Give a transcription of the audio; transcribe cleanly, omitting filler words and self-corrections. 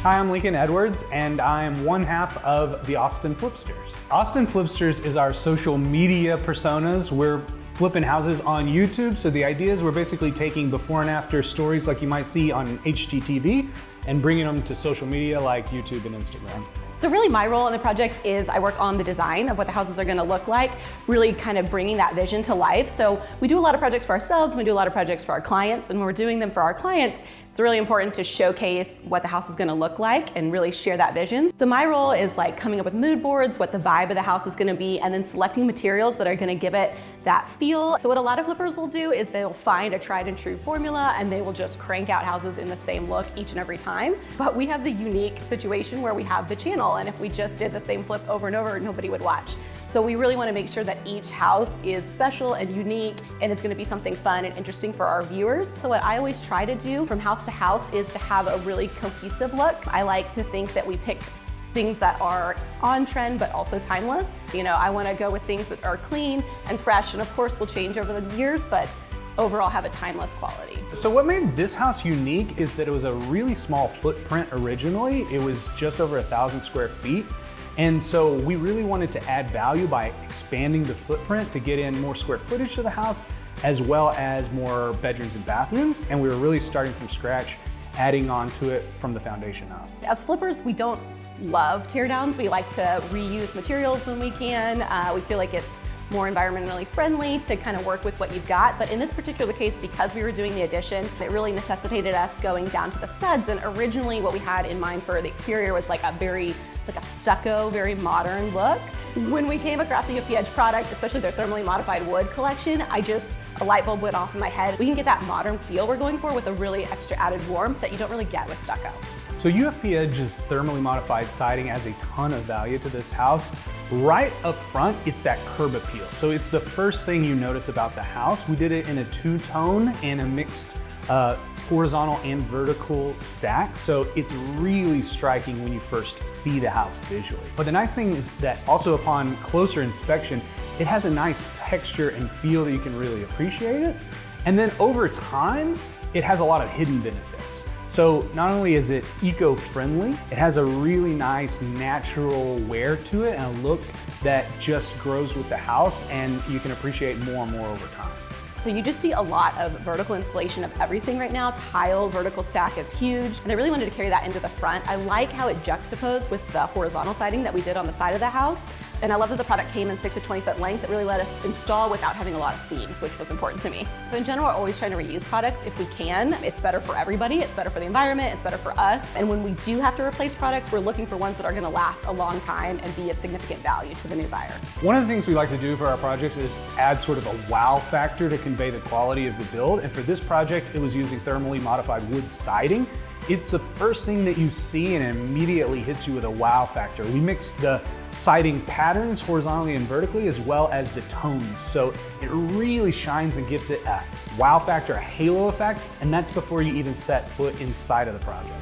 Hi, I'm Lincoln Edwards, and I'm one half of the Austin Flipsters. Austin Flipsters is our social media personas. We're flipping houses on YouTube, so the idea is we're basically taking before and after stories like you might see on HGTV and bringing them to social media like YouTube and Instagram. So really my role in the projects is I work on the design of what the houses are going to look like, really kind of bringing that vision to life. So we do a lot of projects for ourselves, we do a lot of projects for our clients, and when we're doing them for our clients, it's really important to showcase what the house is going to look like and really share that vision. So my role is like coming up with mood boards, what the vibe of the house is going to be, and then selecting materials that are going to give it that feel. So what a lot of flippers will do is they'll find a tried and true formula and they will just crank out houses in the same look each and every time. But we have the unique situation where we have the channel, and if we just did the same flip over and over, nobody would watch. So we really want to make sure that each house is special and unique, and it's going to be something fun and interesting for our viewers. So what I always try to do from house to house is to have a really cohesive look. I like to think that we pick things that are on trend but also timeless. You know, I want to go with things that are clean and fresh, and of course will change over the years, but overall have a timeless quality. So what made this house unique is that it was a really small footprint originally. It was just over 1,000 square feet. And so we really wanted to add value by expanding the footprint to get in more square footage to the house, as well as more bedrooms and bathrooms. And we were really starting from scratch, adding on to it from the foundation up. As flippers, we don't love teardowns. We like to reuse materials when we can. We feel like it's more environmentally friendly to kind of work with what you've got. But in this particular case, because we were doing the addition, it really necessitated us going down to the studs. And originally what we had in mind for the exterior was like a stucco, very modern look. When we came across the UFP-Edge product, especially their thermally modified wood collection, a light bulb went off in my head. We can get that modern feel we're going for with a really extra added warmth that you don't really get with stucco. So UFP-Edge's thermally modified siding adds a ton of value to this house. Right up front, it's that curb appeal. So it's the first thing you notice about the house. We did it in a two-tone and a mixed horizontal and vertical stack. So it's really striking when you first see the house visually. But the nice thing is that also upon closer inspection, it has a nice texture and feel that you can really appreciate it. And then over time, it has a lot of hidden benefits. So not only is it eco-friendly, it has a really nice natural wear to it and a look that just grows with the house, and you can appreciate more and more over time. So you just see a lot of vertical installation of everything right now. Tile, vertical stack is huge, and I really wanted to carry that into the front. I like how it juxtaposed with the horizontal siding that we did on the side of the house. And I love that the product came in 6 to 20 foot lengths. It really let us install without having a lot of seams, which was important to me. So in general, we're always trying to reuse products if we can. It's better for everybody, it's better for the environment, it's better for us. And when we do have to replace products, we're looking for ones that are gonna last a long time and be of significant value to the new buyer. One of the things we like to do for our projects is add sort of a wow factor to convey the quality of the build. And for this project, it was using thermally modified wood siding. It's the first thing that you see and it immediately hits you with a wow factor. We mixed the siding patterns horizontally and vertically, as well as the tones. So it really shines and gives it a wow factor, a halo effect, and that's before you even set foot inside of the project.